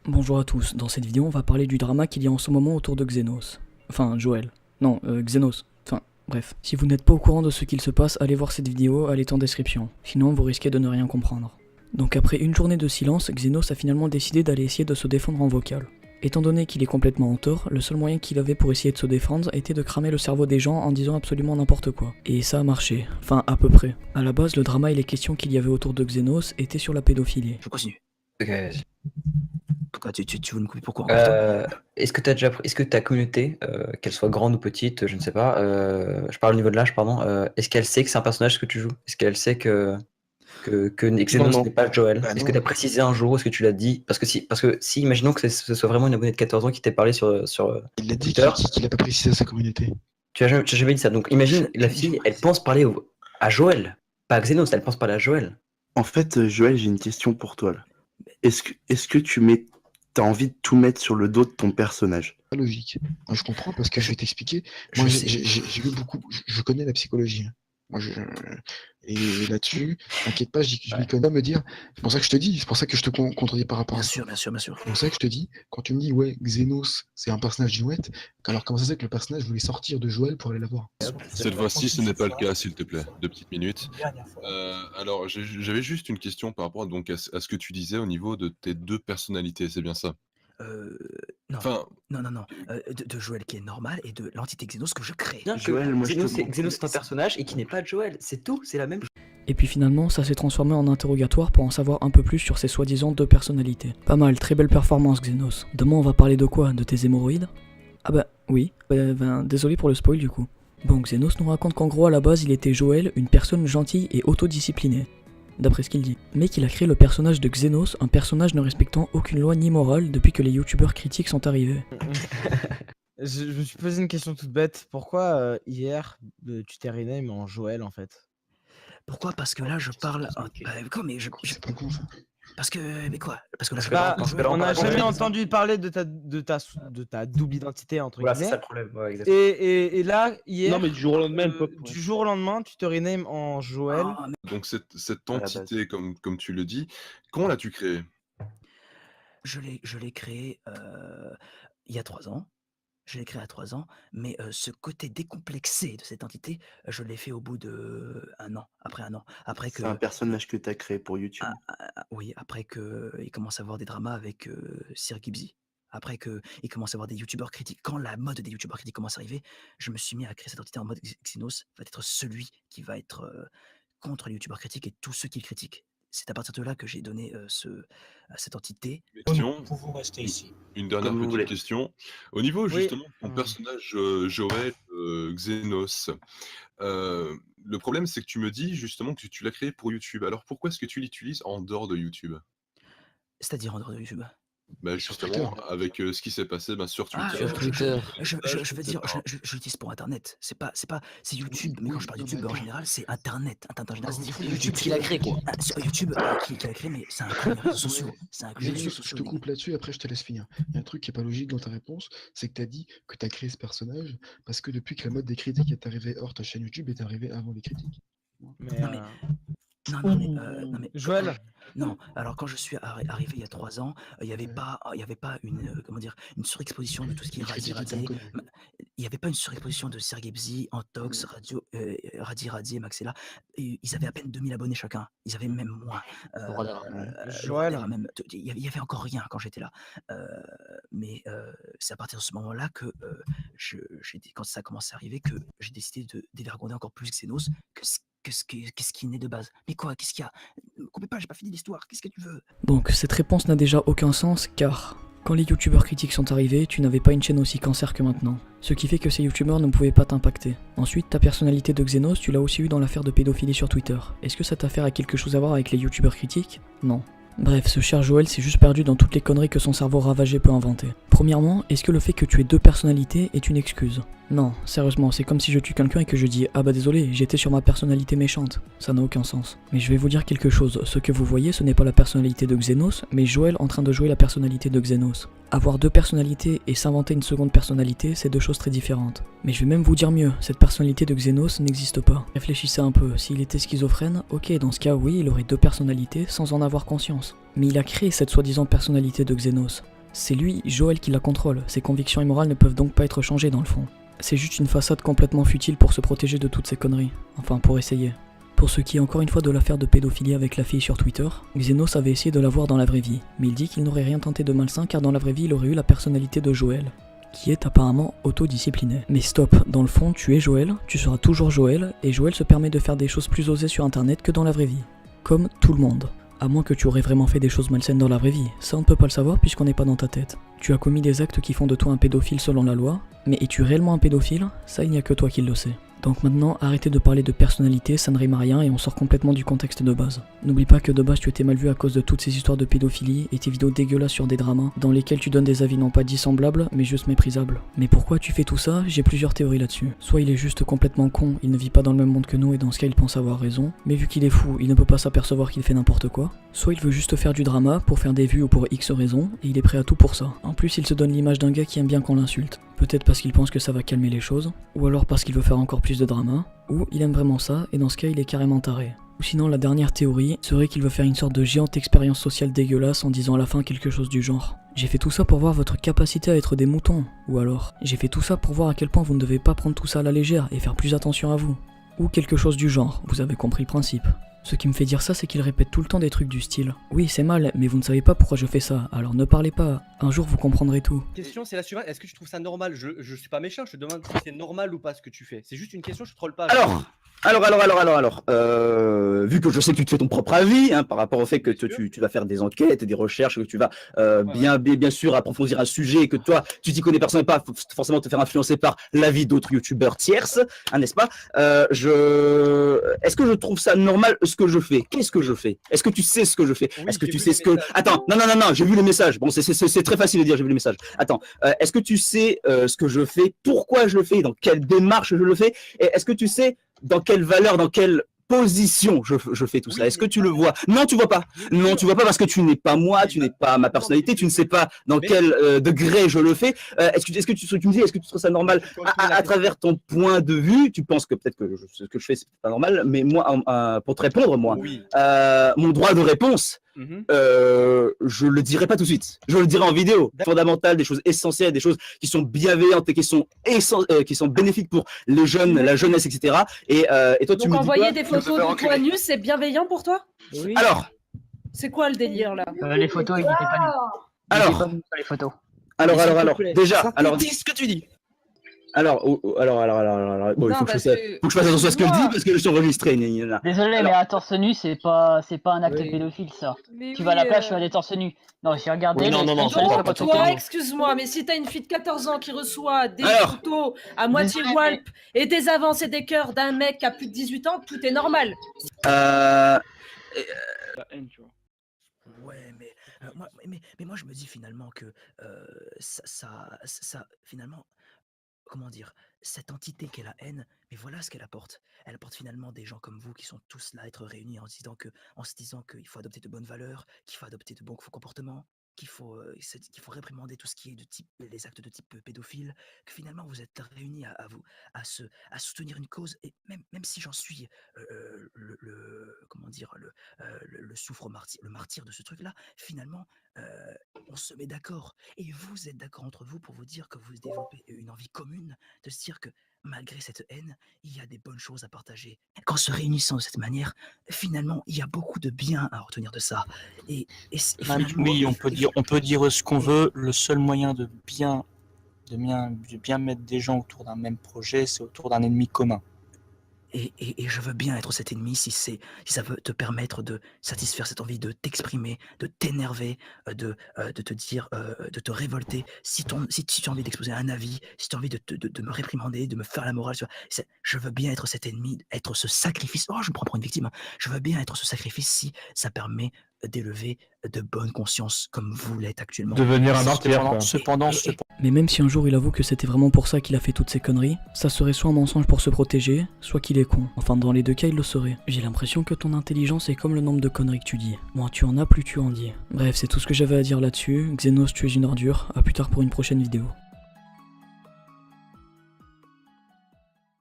Bonjour à tous, dans cette vidéo on va parler du drama qu'il y a en ce moment autour de Xenos. Enfin, Joël. Non, Xenos. Enfin, bref. Si vous n'êtes pas au courant de ce qu'il se passe, allez voir cette vidéo, elle est en description. Sinon vous risquez de ne rien comprendre. Donc après une journée de silence, Xenos a finalement décidé d'aller essayer de se défendre en vocal. Étant donné qu'il est complètement en tort, le seul moyen qu'il avait pour essayer de se défendre était de cramer le cerveau des gens en disant absolument n'importe quoi. Et ça a marché. Enfin, à peu près. À la base, le drama et les questions qu'il y avait autour de Xenos étaient sur la pédophilie. Je continue. Ok, vas-y. Pourquoi tu veux me couper pourquoi encore toi Est-ce que ta communauté, qu'elle soit grande ou petite, je ne sais pas, je parle au niveau de l'âge, pardon, est-ce qu'elle sait que c'est un personnage que tu joues? Est-ce qu'elle sait que Xenos n'est pas Joël? Bah Est-ce non. que tu as précisé un jour? Est-ce que tu l'as dit? Parce que si imaginons que ce soit vraiment une abonnée de 14 ans qui t'ait parlé sur Il l'a dit Twitter. qu'il a pas précisé à sa communauté. Tu as jamais dit ça. Donc imagine, la fille, elle pense parler à Joël, pas à Xenos, elle pense parler à Joël. En fait, Joël, j'ai une question pour toi. Là. Est-ce que t'as envie de tout mettre sur le dos de ton personnage? Pas logique. Moi, je comprends parce que je vais t'expliquer. Je Moi, sais. j'ai vu beaucoup. Je connais la psychologie. Hein. Moi, et là-dessus, t'inquiète pas, je m'y connais à me dire. C'est pour ça que je te dis. C'est pour ça que je te contredis par rapport Bien à ça. sûr, bien sûr, bien sûr. C'est pour ça que je te dis, quand tu me dis, ouais, Xenos, c'est un personnage d'Inouette, alors comment ça se fait que le personnage voulait sortir de Joël pour aller la voir? Cette fois-ci, ce n'est pas le cas, s'il te plaît. 2 petites minutes. Alors, j'avais juste une question par rapport donc à ce que tu disais au niveau de tes 2 personnalités, c'est bien ça? Non. Enfin, Non. De Joël qui est normal et de l'entité Xenos que je crée. Bien que Joël, moi, je te Xenos est un personnage et qui n'est pas Joël, c'est tout, c'est la même chose. Et puis finalement, ça s'est transformé en interrogatoire pour en savoir un peu plus sur ces soi-disant 2 personnalités. Pas mal, très belle performance Xenos. Demain on va parler de quoi? De tes hémorroïdes? Ah bah oui, désolé pour le spoil du coup. Bon, Xenos nous raconte qu'en gros à la base il était Joël, une personne gentille et autodisciplinée. D'après ce qu'il dit. Mais qu'il a créé le personnage de Xenos, un personnage ne respectant aucune loi ni morale depuis que les youtubeurs critiques sont arrivés. Je me suis posé une question toute bête. Pourquoi hier tu t'es rename en Joël en fait? Pourquoi? Parce que là je parle. Quoi, mais C'est pas con, ça. Parce que. Mais quoi? Parce que là je Bah, parce que là, on n'a parle- jamais entendu parler de ta double identité entre Voilà, c'est guillemets. ça le problème. Ouais, exactement. Et là, hier, Non, mais du jour au lendemain, du jour au lendemain, tu te rename en Joël. donc cette À la base. entité, comme tu le dis, quand l'as-tu créée? Je l'ai créé il y a 3 ans. Je l'ai créé à 3 ans, mais ce côté décomplexé de cette entité, je l'ai fait au bout de 1 an, après 1 an. Après C'est que un personnage que t'as créé pour YouTube. oui, après qu'il commence à avoir des dramas avec Sir Gibbsy. Après qu'il commence à avoir des youtubeurs critiques. Quand la mode des youtubeurs critiques commence à arriver, je me suis mis à créer cette entité en mode Xenos va être celui qui va être contre les youtubeurs critiques et tous ceux qui le critiquent. C'est à partir de là que j'ai donné cette entité. Question, Pouvons rester ici. une dernière Comme vous petite voulez. question. Au niveau Oui. justement de ton personnage, Joël, Xenos, le problème c'est que tu me dis justement que tu l'as créé pour YouTube. Alors pourquoi est-ce que tu l'utilises en dehors de YouTube? C'est-à-dire en dehors de YouTube. Bah, Sur justement, Twitter. avec, ce qui s'est passé, sur Twitter. Sur Twitter. Je veux dire, je l'utilise pour internet. C'est YouTube, mais quand je parle Oui, YouTube non, mais en attends. général, c'est internet. Internet en général, c'est YouTube qui l'a créé, quoi. Sur YouTube qui l'a créé, mais ça inclut les réseaux sociaux. Ça inclut les réseaux Je te sociaux. coupe là-dessus, après je te laisse finir. Il y a un truc qui est pas logique dans ta réponse, c'est que tu as dit que tu as créé ce personnage parce que depuis que la mode des critiques est arrivée hors ta chaîne YouTube est arrivée avant les critiques. Mais, Non, mais- non, mais Joël, non. Alors quand je suis arrivé il y a 3 ans, il y avait pas une comment dire, une surexposition de tout ce qui est Les critiques étaient Radzi. inconnues. Il y avait pas une surexposition de Serge Gebzi, Antox, Radi et Maxella. Et ils avaient à peine 2000 abonnés chacun. Ils avaient même moins. Joël. Même, il y avait encore rien quand j'étais là. Mais c'est à partir de ce moment-là que quand ça a commencé à arriver que j'ai décidé de dévergonder encore plus Xenos qu'est-ce qui naît de base. Mais quoi? Qu'est-ce qu'il y a? Me coupez pas, j'ai pas fini l'histoire. Qu'est-ce que tu veux? Donc cette réponse n'a déjà aucun sens car quand les youtubeurs critiques sont arrivés, tu n'avais pas une chaîne aussi cancer que maintenant. Ce qui fait que ces youtubeurs ne pouvaient pas t'impacter. Ensuite, ta personnalité de Xenos, tu l'as aussi eu dans l'affaire de pédophilie sur Twitter. Est-ce que cette affaire a quelque chose à voir avec les youtubeurs critiques? Non. Bref, ce cher Joël s'est juste perdu dans toutes les conneries que son cerveau ravagé peut inventer. Premièrement, est-ce que le fait que tu aies 2 personnalités est une excuse? Non, sérieusement, c'est comme si je tue quelqu'un et que je dis « Ah bah désolé, j'étais sur ma personnalité méchante ». Ça n'a aucun sens. Mais je vais vous dire quelque chose, ce que vous voyez ce n'est pas la personnalité de Xenos, mais Joël en train de jouer la personnalité de Xenos. Avoir 2 personnalités et s'inventer une seconde personnalité, c'est 2 choses très différentes. Mais je vais même vous dire mieux, cette personnalité de Xenos n'existe pas. Réfléchissez un peu, s'il était schizophrène, ok, dans ce cas oui, il aurait 2 personnalités sans en avoir conscience. Mais il a créé cette soi-disant personnalité de Xenos. C'est lui, Joël, qui la contrôle. Ses convictions et morales ne peuvent donc pas être changées dans le fond. C'est juste une façade complètement futile pour se protéger de toutes ces conneries. Enfin, pour essayer. Pour ce qui est encore une fois de l'affaire de pédophilie avec la fille sur Twitter, Xenos avait essayé de la voir dans la vraie vie, mais il dit qu'il n'aurait rien tenté de malsain car dans la vraie vie il aurait eu la personnalité de Joël, qui est apparemment autodiscipliné. Mais stop, dans le fond tu es Joël, tu seras toujours Joël, et Joël se permet de faire des choses plus osées sur internet que dans la vraie vie. Comme tout le monde. À moins que tu aurais vraiment fait des choses malsaines dans la vraie vie, ça on ne peut pas le savoir puisqu'on n'est pas dans ta tête. Tu as commis des actes qui font de toi un pédophile selon la loi, mais es-tu réellement un pédophile? Ça il n'y a que toi qui le sais. Donc maintenant, arrêtez de parler de personnalité, ça ne rime à rien et on sort complètement du contexte de base. N'oublie pas que de base tu étais mal vu à cause de toutes ces histoires de pédophilie et tes vidéos dégueulasses sur des dramas, dans lesquels tu donnes des avis non pas dissemblables, mais juste méprisables. Mais pourquoi tu fais tout ça? J'ai plusieurs théories là-dessus. Soit il est juste complètement con, il ne vit pas dans le même monde que nous et dans ce cas il pense avoir raison, mais vu qu'il est fou, il ne peut pas s'apercevoir qu'il fait n'importe quoi. Soit il veut juste faire du drama pour faire des vues ou pour X raisons, et il est prêt à tout pour ça. En plus il se donne l'image d'un gars qui aime bien qu'on l'insulte. Peut-être parce qu'il pense que ça va calmer les choses, ou alors parce qu'il veut faire encore plus de drama, ou il aime vraiment ça, et dans ce cas il est carrément taré. Ou sinon la dernière théorie serait qu'il veut faire une sorte de géante expérience sociale dégueulasse en disant à la fin quelque chose du genre. J'ai fait tout ça pour voir votre capacité à être des moutons, ou alors j'ai fait tout ça pour voir à quel point vous ne devez pas prendre tout ça à la légère et faire plus attention à vous. Ou quelque chose du genre, vous avez compris le principe. Ce qui me fait dire ça, c'est qu'il répète tout le temps des trucs du style « Oui, c'est mal, mais vous ne savez pas pourquoi je fais ça, alors ne parlez pas, un jour vous comprendrez tout. » La question c'est la suivante, est-ce que tu trouves ça normal? Je suis pas méchant, je te demande si c'est normal ou pas ce que tu fais. C'est juste une question, je troll pas. Alors, vu que je sais que tu te fais ton propre avis, hein, par rapport au fait que tu vas faire des enquêtes et des recherches, que tu vas bien sûr approfondir un sujet et que toi, tu t'y connais personnellement pas forcément te faire influencer par l'avis d'autres youtubeurs tierces, hein, n'est-ce pas? Est-ce que je trouve ça normal ce que je fais? Qu'est-ce que je fais? Est-ce que tu sais ce que je fais? Oui, Est-ce que j'ai tu vu sais le ce que... message. Attends, non, j'ai vu le message. Bon, c'est très facile de dire j'ai vu le message. Attends, est-ce que tu sais ce que je fais? Pourquoi je le fais? Dans quelle démarche je le fais? Et est-ce que tu sais dans quelle valeur, dans quelle position je fais tout ça? Est-ce que tu le vois? Non, tu vois pas. Non, tu vois pas parce que tu n'es pas moi, tu n'es pas ma personnalité, tu ne sais pas dans quel degré je le fais. Est-ce que tu me dis, est-ce que tu trouves ça normal à travers ton point de vue? Tu penses que peut-être que ce que je fais c'est pas normal, mais moi, pour te répondre, moi, Oui. mon droit de réponse, je le dirai pas tout de suite. Je le dirai en vidéo. Fondamental, des choses essentielles, des choses qui sont bienveillantes et qui sont bénéfiques pour les jeunes, la jeunesse, etc. Et toi, tu Donc me dis envoyer quoi? des photos de toi nu, c'est bienveillant pour toi? Oui. Alors, C'est quoi le délire là? Les photos, il était pas nu. Il était pas nu sur les photos. alors, déjà, Ça alors, dis ce que tu dis. alors, bon, il Non, faut que je parce fasse que- faut que je fasse attention à ce que je Moi- dis parce que je suis enregistré. gna, gna. Désolé, Alors- mais un torse nu, c'est pas un acte Oui. pédophile, ça. Mais Tu oui, vas à la plage, tu vas des torse nu. Non, j'ai regardé. Oui, non, les non, screenshots, non, c'est pas pas toi, tout. excuse-moi, mais si t'as une fille de 14 ans qui reçoit des Alors. photos à moitié Désolé, walp et des avances et des cœurs d'un mec qui a plus de 18 ans, tout est normal. Ouais, mais, moi je me dis finalement que ça, finalement, comment dire, cette entité qu'est la haine, mais voilà ce qu'elle apporte. Elle apporte finalement des gens comme vous qui sont tous là à être réunis en se disant qu'il faut adopter de bonnes valeurs, qu'il faut adopter de bons comportements, qu'il faut réprimander tout ce qui est de type, les actes de type pédophile, que finalement vous êtes réunis à soutenir une cause, et même si j'en suis comment dire, le martyr de ce truc-là, finalement, on se met d'accord. Et vous êtes d'accord entre vous pour vous dire que vous développez une envie commune de se dire que malgré cette haine, il y a des bonnes choses à partager. Qu'en se réunissant de cette manière, finalement, il y a beaucoup de bien à retenir de ça. Et finalement, Oui, on peut dire ce qu'on veut. Le seul moyen de bien mettre des gens autour d'un même projet, c'est autour d'un ennemi commun. Et je veux bien être cet ennemi si ça peut te permettre de satisfaire cette envie de t'exprimer, de t'énerver, de te dire, de te révolter. Si tu as envie d'exposer un avis, si tu as envie de me réprimander, de me faire la morale, tu vois, je veux bien être cet ennemi, être ce sacrifice. Oh, je me prends pour une victime. Hein. Je veux bien être ce sacrifice si ça permet d'élever de bonne conscience comme vous l'êtes actuellement. Devenir un martyr. Cependant, Mais même si un jour il avoue que c'était vraiment pour ça qu'il a fait toutes ces conneries, ça serait soit un mensonge pour se protéger, soit qu'il est con. Enfin, dans les deux cas, il le serait. J'ai l'impression que ton intelligence est comme le nombre de conneries que tu dis. Moins tu en as, plus tu en dis. Bref, c'est tout ce que j'avais à dire là-dessus. Xenos, tu es une ordure. À plus tard pour une prochaine vidéo.